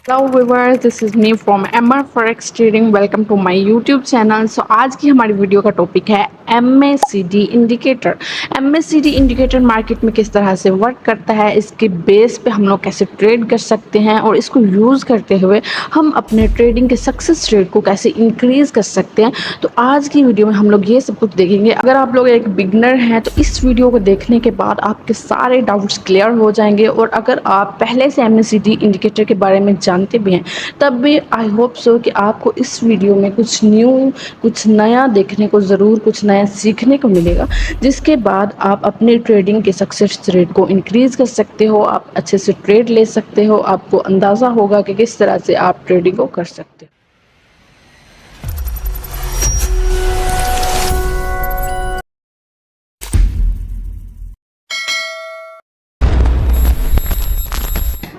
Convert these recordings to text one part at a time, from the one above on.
Hello viewers, this is me from MR forex trading. Welcome to my YouTube channel. So आज की हमारी video का topic है MACD indicator. MACD indicator market में किस तरह से वर्क करता है, इसके बेस पे हम लोग कैसे ट्रेड कर सकते हैं और इसको यूज़ करते हुए हम अपने ट्रेडिंग के सक्सेस रेट को कैसे इंक्रीज कर सकते हैं। तो आज की वीडियो में हम लोग ये सब कुछ देखेंगे। अगर आप लोग एक बिगनर हैं तो इस वीडियो को देखने के बाद आपके सारे डाउट्स क्लियर हो जाएंगे, और अगर आप पहले से एमएसीडी इंडिकेटर के बारे में जानते भी हैं तब भी आई होप सो कि आपको इस वीडियो में कुछ न्यू, कुछ नया देखने को ज़रूर, कुछ नया सीखने को मिलेगा, जिसके बाद आप अपने ट्रेडिंग के सक्सेस रेट को इंक्रीज़ कर सकते हो, आप अच्छे से ट्रेड ले सकते हो, आपको अंदाज़ा होगा कि किस तरह से आप ट्रेडिंग को कर सकते हो।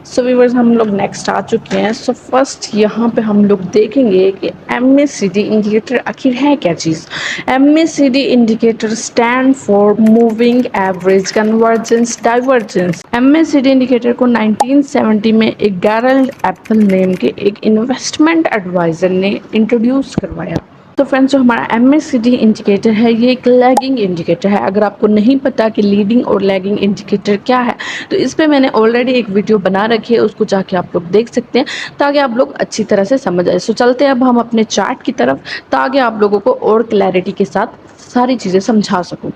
सो व्यूअर्स, हम लोग नेक्स्ट आ चुके हैं। सो फर्स्ट यहाँ पे हम लोग देखेंगे कि एमएसीडी इंडिकेटर आखिर है क्या चीज़। MACD indicator stand for moving average convergence divergence. MACD indicator को 1970 में एक गैरल्ड एप्पल नेम के एक इन्वेस्टमेंट एडवाइज़र ने इंट्रोड्यूस करवाया। तो फ्रेंड्स, जो हमारा एमएसीडी इंडिकेटर है ये एक लैगिंग इंडिकेटर है। अगर आपको नहीं पता कि लीडिंग और लैगिंग इंडिकेटर क्या है तो इस पे मैंने ऑलरेडी एक वीडियो बना रखी है, उसको जाके आप लोग देख सकते हैं ताकि आप लोग अच्छी तरह से समझ आए। सो चलते हैं अब हम अपने चार्ट की तरफ, ताकि आप लोगों को और क्लैरिटी के साथ सारी चीज़ें समझा सकूँ।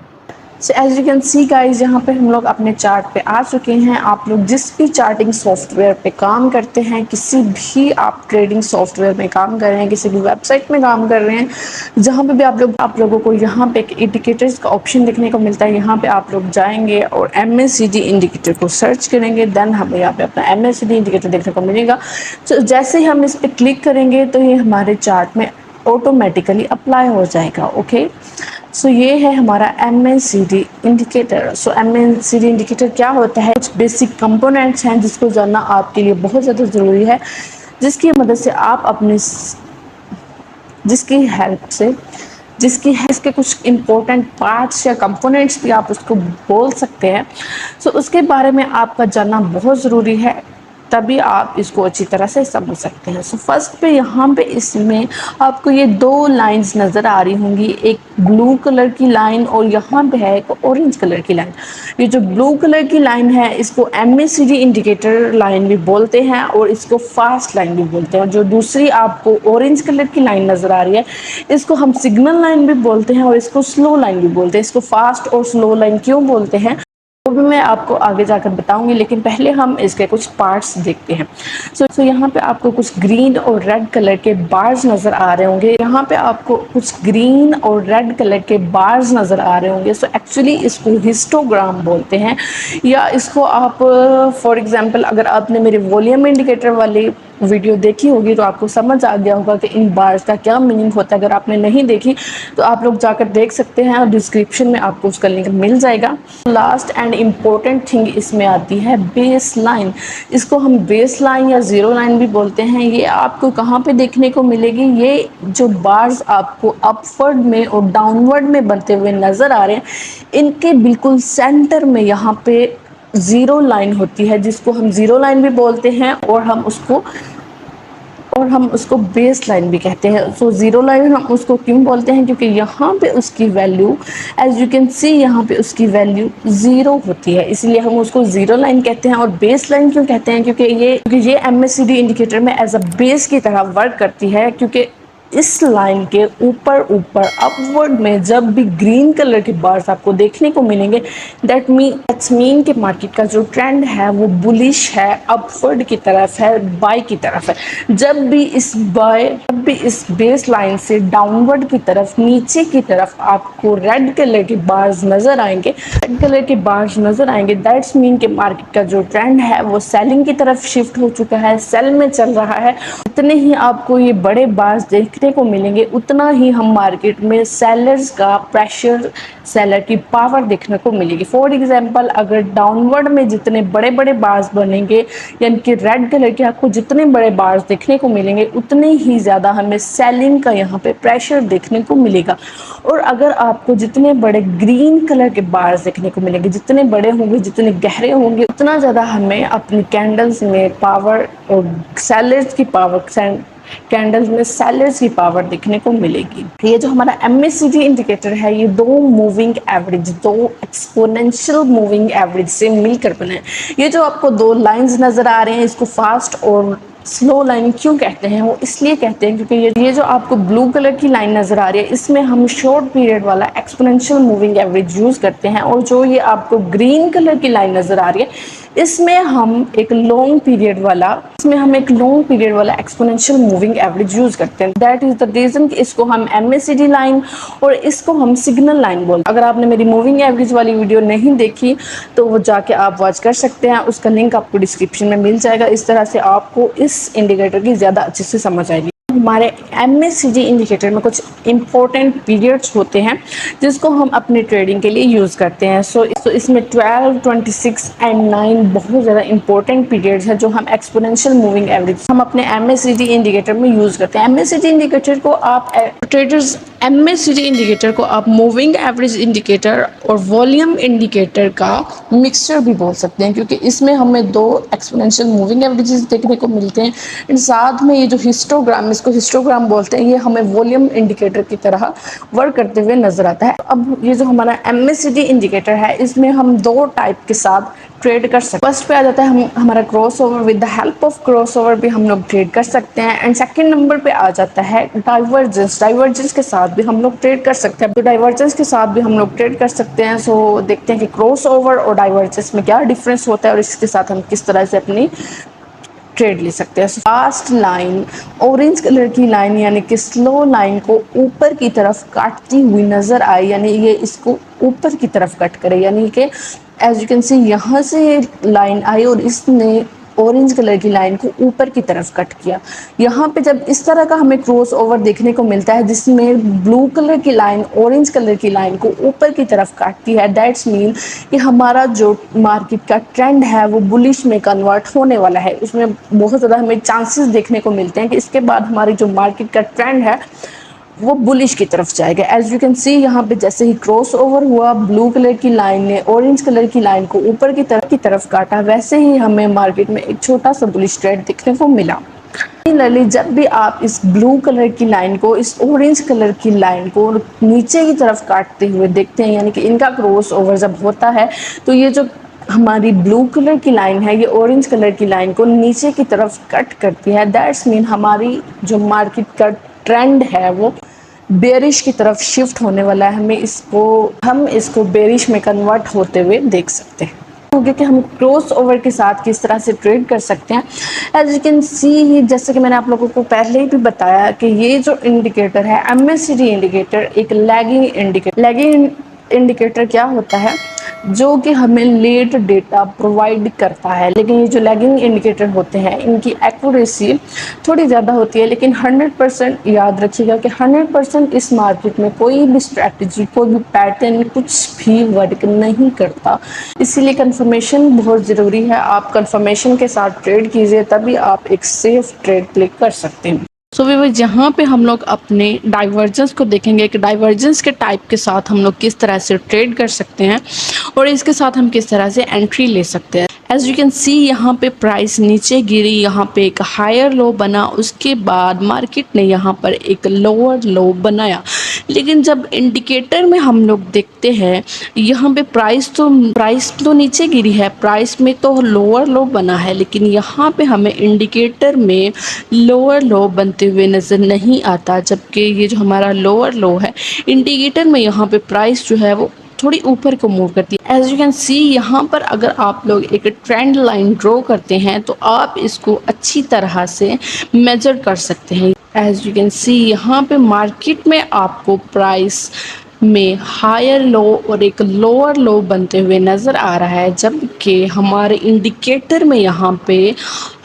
So as you can see guys, यहाँ पे हम लोग अपने चार्ट पे आ चुके हैं। आप लोग जिस भी चार्टिंग सॉफ्टवेयर पे काम करते हैं, किसी भी आप ट्रेडिंग सॉफ्टवेयर में काम कर रहे हैं, किसी भी वेबसाइट में काम कर रहे हैं, जहाँ पे भी आप लोगों को यहाँ पे एक इंडिकेटर्स का ऑप्शन देखने को मिलता है, यहाँ पे आप लोग जाएंगे और एमएसीडी इंडिकेटर को सर्च करेंगे। देन हमें यहाँ पे अपना एमएसीडी इंडिकेटर देखने को मिलेगा। तो जैसे ही हम इस पर क्लिक करेंगे तो ये हमारे चार्ट में ऑटोमेटिकली अप्लाई हो जाएगा। ओके, सो ये है हमारा एमएसीडी इंडिकेटर। सो एमएसीडी इंडिकेटर क्या होता है, कुछ बेसिक कंपोनेंट्स हैं जिसको जानना आपके लिए बहुत ज़्यादा ज़रूरी है, जिसकी मदद से आप अपने जिसकी हेल्प से इसके कुछ इम्पोर्टेंट पार्ट्स या कंपोनेंट्स भी आप उसको बोल सकते हैं। सो उसके बारे में आपका जानना बहुत ज़रूरी है, तभी आप इसको अच्छी तरह से समझ सकते हैं। सो फर्स्ट पे यहाँ पे इसमें आपको ये दो लाइंस नज़र आ रही होंगी, एक ब्लू कलर की लाइन और यहाँ पे है एक ऑरेंज कलर की लाइन। ये जो ब्लू कलर की लाइन है इसको एमएसीडी इंडिकेटर लाइन भी बोलते हैं और इसको फास्ट लाइन भी बोलते हैं। जो दूसरी आपको ऑरेंज कलर की लाइन नज़र आ रही है इसको हम सिग्नल लाइन भी बोलते हैं और इसको स्लो लाइन भी बोलते हैं। इसको फास्ट और स्लो लाइन क्यों बोलते हैं वो भी मैं आपको आगे जाकर बताऊंगी, लेकिन पहले हम इसके कुछ पार्ट्स देखते हैं। सो यहाँ पे आपको कुछ ग्रीन और रेड कलर के बार्स नज़र आ रहे होंगे। यहाँ पे आपको कुछ ग्रीन और रेड कलर के बार्स नज़र आ रहे होंगे। सो एक्चुअली इसको हिस्टोग्राम बोलते हैं, या इसको आप फॉर एग्जांपल अगर आपने मेरे वॉल्यूम इंडिकेटर वाली वीडियो देखी होगी तो आपको समझ आ गया होगा कि इन बार्स का क्या मीनिंग होता है। अगर आपने नहीं देखी तो आप लोग जाकर देख सकते हैं और डिस्क्रिप्शन में आपको उसका लिंक मिल जाएगा। लास्ट एंड इम्पोर्टेंट थिंग इसमें आती है बेस लाइन। इसको हम बेस लाइन या ज़ीरो लाइन भी बोलते हैं। ये आपको कहाँ पे देखने को मिलेगी, ये जो बार्स आपको अपवर्ड में और डाउनवर्ड में बनते हुए नज़र आ रहे हैं, इनके बिल्कुल सेंटर में यहाँ पे ज़ीरो लाइन होती है, जिसको हम ज़ीरो लाइन भी बोलते हैं और हम उसको बेस लाइन भी कहते हैं। सो ज़ीरो लाइन हम उसको क्यों बोलते हैं, क्योंकि यहाँ पे उसकी value as you can see यहाँ पे उसकी वैल्यू ज़ीरो होती है, इसलिए हम उसको ज़ीरो लाइन कहते हैं। और बेस लाइन क्यों कहते हैं, क्योंकि ये एमएसीडी इंडिकेटर में एज अ बेस की तरह वर्क करती है। क्योंकि इस लाइन के ऊपर अपवर्ड में जब भी ग्रीन कलर के बार्स आपको देखने को मिलेंगे, दैट्स मीन कि मार्केट का जो ट्रेंड है वो बुलिश है, अपवर्ड की तरफ है, बाय की तरफ है। जब भी इस बेस लाइन से डाउनवर्ड की तरफ, नीचे की तरफ आपको रेड कलर के बार्स नजर आएंगे, दैट्स मीन कि मार्केट का जो ट्रेंड है वो सेलिंग की तरफ शिफ्ट हो चुका है, सेल में चल रहा है। इतने ही आपको ये बड़े बार्स देखने को मिलेंगे, उतना ही हम मार्केट में सेलर्स का प्रेशर, सेलर की पावर देखने को मिलेगी। फॉर एग्जांपल, अगर डाउनवर्ड में जितने बड़े बड़े बार्स बनेंगे, यानी कि रेड कलर के आपको जितने बड़े बार्स देखने को मिलेंगे, उतने ही ज़्यादा हमें सेलिंग का यहाँ पे प्रेशर देखने को मिलेगा। और अगर आपको जितने बड़े ग्रीन कलर के बार्स देखने को मिलेंगे, जितने बड़े होंगे, जितने गहरे होंगे, उतना ज़्यादा हमें अपनी कैंडल्स में पावर और सेलर्स की पावर, कैंडल्स में सेलर्स की पावर देखने को मिलेगी। ये जो हमारा MACD इंडिकेटर है, ये दो मूविंग एवरेज, दो एक्सपोनेंशियल मूविंग एवरेज से मिलकर बना है। ये जो आपको दो लाइंस नजर आ रहे हैं, इसको फास्ट और स्लो लाइन क्यों कहते हैं? वो इसलिए कहते हैं क्योंकि ये जो आपको ब्लू कलर की लाइन नजर आ रही है, इसमें हम शॉर्ट पीरियड वाला एक्सपोनेंशियल मूविंग एवरेज यूज करते हैं। और जो ये आपको ग्रीन कलर की लाइन नजर आ रही है, इसमें हम एक लॉन्ग पीरियड वाला एक्सपोनेंशियल मूविंग एवरेज यूज करते हैं। दैट इज द रीजन कि इसको हम MACD लाइन और इसको हम सिग्नल लाइन बोलते हैं। अगर आपने मेरी मूविंग एवरेज वाली वीडियो नहीं देखी तो वो जाके आप वॉच कर सकते हैं, उसका लिंक आपको डिस्क्रिप्शन में मिल जाएगा। इस तरह से आपको इस इंडिकेटर की ज़्यादा अच्छे से समझ आएगी। हमारे MACD इंडिकेटर में कुछ इंपॉर्टेंट पीरियड्स होते हैं जिसको हम अपने ट्रेडिंग के लिए यूज़ करते हैं। सो इसमें 12, 26 एंड 9 बहुत ज़्यादा इंपॉर्टेंट पीरियड्स हैं जो हम एक्सपोनेंशियल मूविंग एवरेज हम अपने MACD इंडिकेटर में यूज़ करते हैं। MACD इंडिकेटर को आप ट्रेडर्स MACD इंडिकेटर को आप मूविंग एवरेज इंडिकेटर और वॉल्यूम इंडिकेटर का मिक्सचर भी बोल सकते हैं, क्योंकि इसमें हमें दो एक्सपोनेंशियल मूविंग एवरेजेस देखने को मिलते हैं। एंड साथ में ये जो हिस्टोग्राम, इसको हिस्टोग्राम बोलते हैं, ये हमें वॉल्यूम इंडिकेटर की तरह वर्क करते हुए नजर आता है। अब ये जो हमारा MACD इंडिकेटर है, इसमें हम दो टाइप के साथ ट्रेड कर सकते हैं। फर्स्ट पे आ जाता है हमारा cross over. With the help of cross over भी हम लोग ट्रेड कर सकते हैं। एंड सेकंड नंबर पे आ जाता है डाइवर्जेंस। डाइवर्जेंस के साथ भी हम लोग ट्रेड कर सकते हैं। तो डाइवर्जेंस के साथ भी हम लोग ट्रेड कर सकते हैं। सो देखते हैं कि क्रॉस ओवर और डाइवर्जेंस में क्या डिफरेंस होता है और इसके साथ हम किस तरह से अपनी ट्रेड ले सकते हैं। फास्ट लाइन, ऑरेंज कलर की लाइन यानी कि स्लो लाइन को ऊपर की तरफ काटती हुई नजर आई, यानी ये इसको ऊपर की तरफ कट करे, यानी कि एज यू कैन सी यहाँ से लाइन आई और इसने ऑरेंज कलर की लाइन को ऊपर की तरफ कट किया। यहाँ पे जब इस तरह का हमें क्रॉस ओवर देखने को मिलता है जिसमें ब्लू कलर की लाइन ऑरेंज कलर की लाइन को ऊपर की तरफ काटती है, दैट्स मीन कि हमारा जो मार्केट का ट्रेंड है वो बुलिश में कन्वर्ट होने वाला है। उसमें बहुत ज़्यादा हमें चांसेस देखने को मिलते हैं कि इसके बाद हमारी जो मार्केट का ट्रेंड है वो बुलिश की तरफ जाएगा। एज यू कैन सी यहाँ पे जैसे ही क्रॉस ओवर हुआ, ब्लू कलर की लाइन ने ऑरेंज कलर की लाइन को ऊपर की तरफ काटा, वैसे ही हमें मार्केट में एक छोटा सा बुलिश ट्रेंड देखने को मिला। सिमिलरली जब भी आप इस ब्लू कलर की लाइन को इस ऑरेंज कलर की लाइन को नीचे की तरफ काटते हुए देखते हैं, यानी कि इनका क्रॉस ओवर जब होता है तो ये जो हमारी ब्लू कलर की लाइन है ये ऑरेंज कलर की लाइन को नीचे की तरफ कट करती है। दैट्स मीन हमारी जो मार्केट का ट्रेंड है वो बेरिश की तरफ शिफ्ट होने वाला है। हम इसको बेरिश में कन्वर्ट होते हुए देख सकते हैं। क्योंकि हम क्रॉस ओवर के साथ किस तरह से ट्रेड कर सकते हैं, एज यू कैन सी, जैसे कि मैंने आप लोगों को पहले ही भी बताया कि ये जो इंडिकेटर है MACD इंडिकेटर एक लैगिंग इंडिकेटर क्या होता है, जो कि हमें लेट डेटा प्रोवाइड करता है। लेकिन ये जो लैगिंग इंडिकेटर होते हैं इनकी एक्यूरेसी थोड़ी ज़्यादा होती है, लेकिन 100% याद रखिएगा कि 100% इस मार्केट में कोई भी स्ट्रैटेजी, कोई भी पैटर्न कुछ भी वर्क नहीं करता। इसीलिए कंफर्मेशन बहुत ज़रूरी है। आप कंफर्मेशन के साथ ट्रेड कीजिए, तभी आप एक सेफ ट्रेड प्ले कर सकते हैं। सो व्यूअर्स, यहाँ पे हम लोग अपने डाइवर्जेंस को देखेंगे कि डाइवर्जेंस के टाइप के साथ हम लोग किस तरह से ट्रेड कर सकते हैं और इसके साथ हम किस तरह से एंट्री ले सकते हैं। एज यू कैन सी, यहाँ पे प्राइस नीचे गिरी, यहाँ पे एक हायर लो बना, उसके बाद मार्केट ने यहाँ पर एक लोअर लो बनाया। लेकिन जब इंडिकेटर में हम लोग देखते हैं, यहाँ पे प्राइस तो नीचे गिरी है, प्राइस में तो लोअर लो बना है, लेकिन यहाँ पे हमें इंडिकेटर में लोअर लो बनते हुए नज़र नहीं आता। जबकि ये जो हमारा लोअर लो है, इंडिकेटर में यहाँ पे प्राइस जो है वो थोड़ी ऊपर को मूव करती है। एज यू कैन सी, यहाँ पर अगर आप लोग एक ट्रेंड लाइन ड्रॉ करते हैं तो आप इसको अच्छी तरह से मेजर कर सकते हैं। एज यू कैन सी, यहाँ पे मार्केट में आपको प्राइस में हायर लो और एक लोअर लो बनते हुए नज़र आ रहा है, जबकि हमारे इंडिकेटर में यहाँ पे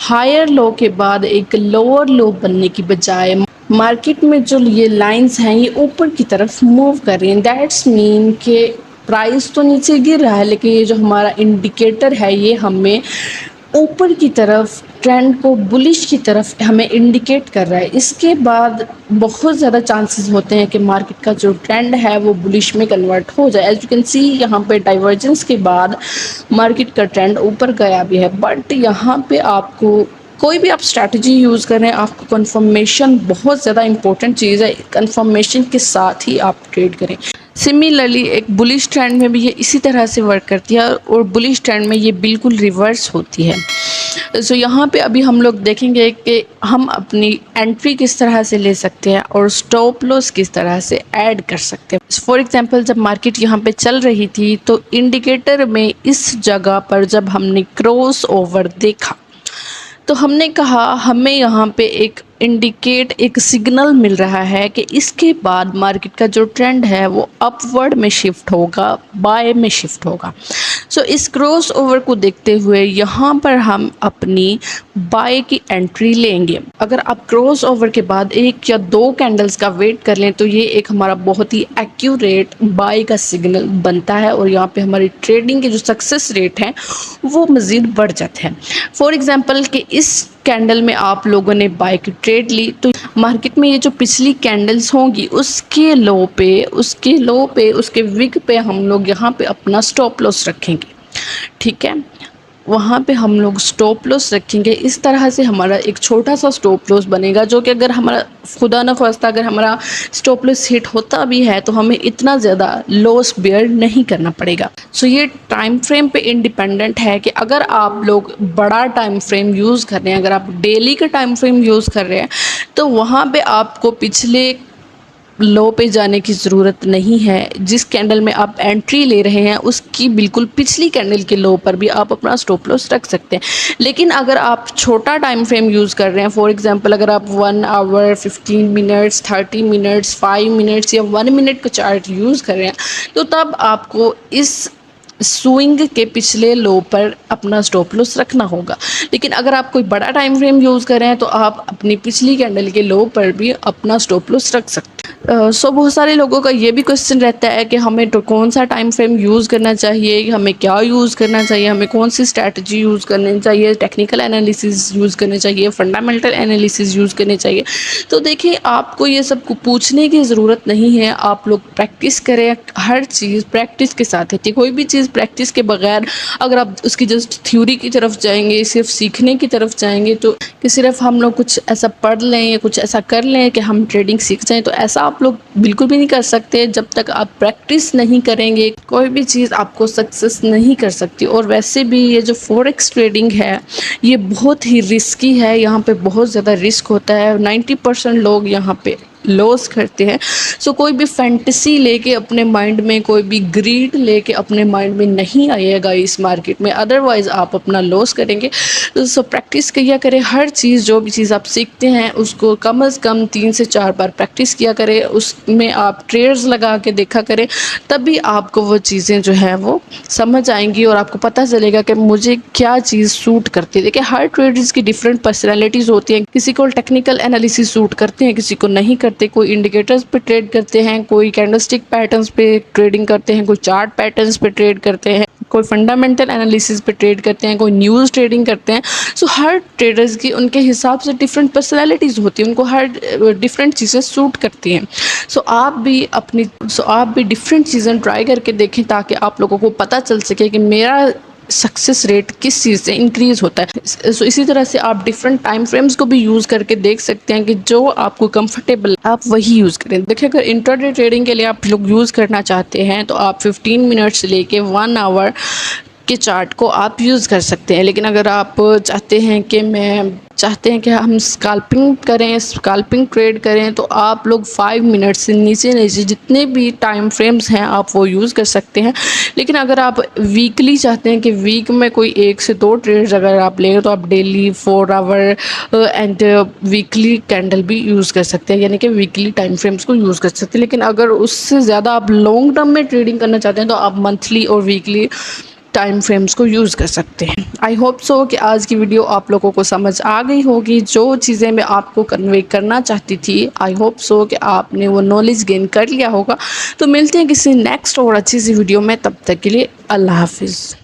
हायर लो के बाद एक लोअर लो बनने की बजाय मार्केट में जो ये लाइंस हैं ये ऊपर की तरफ मूव कर रही हैं, दैट्स मीन कि प्राइस तो नीचे गिर रहा है, लेकिन ये जो हमारा इंडिकेटर है ये हमें ऊपर की तरफ ट्रेंड को बुलिश की तरफ हमें इंडिकेट कर रहा है। इसके बाद बहुत ज़्यादा चांसेस होते हैं कि मार्केट का जो ट्रेंड है वो बुलिश में कन्वर्ट हो जाए। एज यू कैन सी यहाँ पे डाइवर्जेंस के बाद मार्केट का ट्रेंड ऊपर गया भी है, बट यहाँ पे आपको कोई भी आप स्ट्रैटेजी यूज़ करें, आपको कंफर्मेशन बहुत ज़्यादा इंपॉर्टेंट चीज़ है, कंफर्मेशन के साथ ही आप ट्रेड करें। सिमिलरली एक बुलिश ट्रेंड में भी ये इसी तरह से वर्क करती है और बुलिश ट्रेंड में ये बिल्कुल रिवर्स होती है। सो यहाँ पे अभी हम लोग देखेंगे कि हम अपनी एंट्री किस तरह से ले सकते हैं और स्टॉप लॉस किस तरह से ऐड कर सकते हैं। फॉर एग्जांपल जब मार्केट यहाँ पे चल रही थी तो इंडिकेटर में इस जगह पर जब हमने क्रॉस ओवर देखा तो हमने कहा हमें यहाँ पे एक सिग्नल मिल रहा है कि इसके बाद मार्केट का जो ट्रेंड है वो अपवर्ड में शिफ्ट होगा, बाय में शिफ्ट होगा। सो इस क्रॉस ओवर को देखते हुए यहाँ पर हम अपनी बाय की एंट्री लेंगे। अगर आप क्रॉस ओवर के बाद 1 या 2 कैंडल्स का वेट कर लें तो ये एक हमारा बहुत ही एक्यूरेट बाय का सिग्नल बनता है और यहाँ पे हमारी ट्रेडिंग के जो सक्सेस रेट हैं वो मज़ीद बढ़ जाते हैं। फॉर एग्जांपल कि इस कैंडल में आप लोगों ने बाय की ट्रेड ली तो मार्केट में ये जो पिछली कैंडल्स होंगी उसके लो पे, उसके विक पे हम लोग यहाँ पे अपना स्टॉप लॉस रखेंगे, ठीक है। वहाँ पे हम लोग स्टॉप लॉस रखेंगे। इस तरह से हमारा एक छोटा सा स्टॉप लॉस बनेगा जो कि अगर हमारा खुदा न खास्ता अगर हमारा स्टॉप लॉस हिट होता भी है तो हमें इतना ज़्यादा लॉस बेयर नहीं करना पड़ेगा। सो ये टाइम फ्रेम पे इंडिपेंडेंट है कि अगर आप लोग बड़ा टाइम फ्रेम यूज़ कर रहे हैं, अगर आप डेली का टाइम फ्रेम यूज़ कर रहे हैं तो वहाँ पे आपको पिछले लो पे जाने की ज़रूरत नहीं है। जिस कैंडल में आप एंट्री ले रहे हैं उसकी बिल्कुल पिछली कैंडल के लो पर भी आप अपना स्टॉप लॉस रख सकते हैं। लेकिन अगर आप छोटा टाइम फ्रेम यूज़ कर रहे हैं, फॉर एग्जांपल अगर आप 1 आवर, 15 मिनट्स, 30 मिनट्स, 5 मिनट्स या 1 मिनट का चार्ट यूज़ कर रहे हैं तो तब आपको इस स्विंग के पिछले लो पर अपना स्टॉप लॉस रखना होगा। लेकिन अगर आप कोई बड़ा टाइम फ्रेम यूज़ कर रहे हैं तो आप अपनी पिछली कैंडल के लो पर भी अपना स्टॉप लॉस रख सकते हैं। सो बहुत सारे लोगों का ये भी क्वेश्चन रहता है कि हमें तो कौन सा टाइम फ्रेम यूज़ करना चाहिए, हमें क्या यूज़ करना चाहिए, हमें कौन सी स्ट्रैटेजी यूज़ करनी चाहिए, टेक्निकल एनालिसिस यूज़ करने चाहिए, फंडामेंटल एनालिसिस यूज़ करने चाहिए। तो देखिए आपको ये सब पूछने की ज़रूरत नहीं है, आप लोग प्रैक्टिस करें। हर चीज़ प्रैक्टिस के साथ है। कोई भी चीज़ प्रैक्टिस के बगैर अगर आप उसकी जस्ट थ्योरी की तरफ जाएंगे, सिर्फ सीखने की तरफ जाएंगे तो कि सिर्फ हम लोग कुछ ऐसा पढ़ लें या कुछ ऐसा कर लें कि हम ट्रेडिंग सीख जाएं, तो ऐसा आप लोग बिल्कुल भी नहीं कर सकते। जब तक आप प्रैक्टिस नहीं करेंगे कोई भी चीज़ आपको सक्सेस नहीं कर सकती। और वैसे भी ये जो फॉरेक्स ट्रेडिंग है ये बहुत ही रिस्की है, यहाँ पे बहुत ज़्यादा रिस्क होता है। 90% लोग यहाँ पे लॉस करते हैं। सो कोई भी फैंटेसी लेके अपने माइंड में, कोई भी ग्रीड लेके अपने माइंड में नहीं आइएगा इस मार्केट में, अदरवाइज़ आप अपना लॉस करेंगे। सो प्रैक्टिस किया करें। हर चीज़, जो भी चीज़ आप सीखते हैं उसको कम से कम 3 से 4 बार प्रैक्टिस किया करें, उसमें आप ट्रेड्स लगा के देखा करें, तभी आपको वो चीज़ें जो है वो समझ आएंगी और आपको पता चलेगा कि मुझे क्या चीज़ सूट करती है। देखिए हर ट्रेडर्स की डिफरेंट पर्सनैलिटीज़ होती हैं, किसी को टेक्निकल एनालिसिस सूट करते हैं, किसी को नहीं करते। कोई इंडिकेटर्स पे ट्रेड करते हैं, कोई कैंडलस्टिक पैटर्न्स पे ट्रेडिंग करते हैं, कोई चार्ट पैटर्न्स पे ट्रेड करते हैं, कोई फंडामेंटल एनालिसिस पे ट्रेड करते हैं, कोई न्यूज़ ट्रेडिंग करते हैं। सो हर ट्रेडर्स की उनके हिसाब से डिफरेंट पर्सनैलिटीज़ होती हैं, उनको हर डिफरेंट चीज़ें सूट करती हैं। सो आप भी डिफरेंट चीज़ें ट्राई करके देखें ताकि आप लोगों को पता चल सके कि मेरा सक्सेस रेट किस चीज़ से इंक्रीज़ होता है। सो इसी तरह से आप डिफरेंट टाइम फ्रेम्स को भी यूज़ करके देख सकते हैं कि जो आपको कंफर्टेबल आप वही यूज़ करें। देखिए अगर इंट्राडे ट्रेडिंग के लिए आप लोग यूज़ करना चाहते हैं तो आप 15 मिनट्स से लेके 1 आवर के चार्ट को आप यूज़ कर सकते हैं। लेकिन अगर आप चाहते हैं कि हम स्कैल्पिंग ट्रेड करें तो आप लोग 5 मिनट से नीचे जितने भी टाइम फ्रेम्स हैं आप वो यूज़ कर सकते हैं। लेकिन अगर आप वीकली चाहते हैं कि वीक में कोई 1 से 2 ट्रेड्स अगर आप लें तो आप daily 4 our and weekly candle भी यूज़ कर सकते हैं, यानी कि वीकली टाइम फ्रेम्स को यूज़ कर सकते हैं। लेकिन अगर उससे ज़्यादा आप लॉन्ग टर्म में ट्रेडिंग करना चाहते हैं तो आप मंथली और वीकली टाइम फ्रेम्स को यूज़ कर सकते हैं। आई होप सो कि आज की वीडियो आप लोगों को समझ आ गई होगी। जो चीज़ें मैं आपको कन्वे करना चाहती थी, आई होप सो कि आपने वो नॉलेज गेन कर लिया होगा। तो मिलते हैं किसी नेक्स्ट और अच्छी सी वीडियो में, तब तक के लिए अल्लाह हाफिज़।